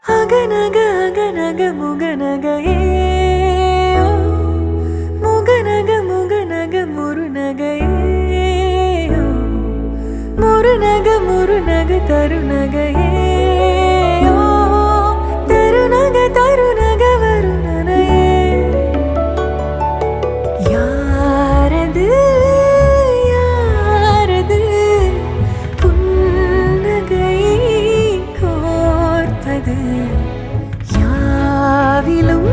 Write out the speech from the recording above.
அகநக அகநக முகநகையே முகநக முகநக முருநகையே முருநக முருநக தருநகையே தருநக தருநக வருணனையே யாரது யாரது புன்னகை கோர்த்தது யாவிலும்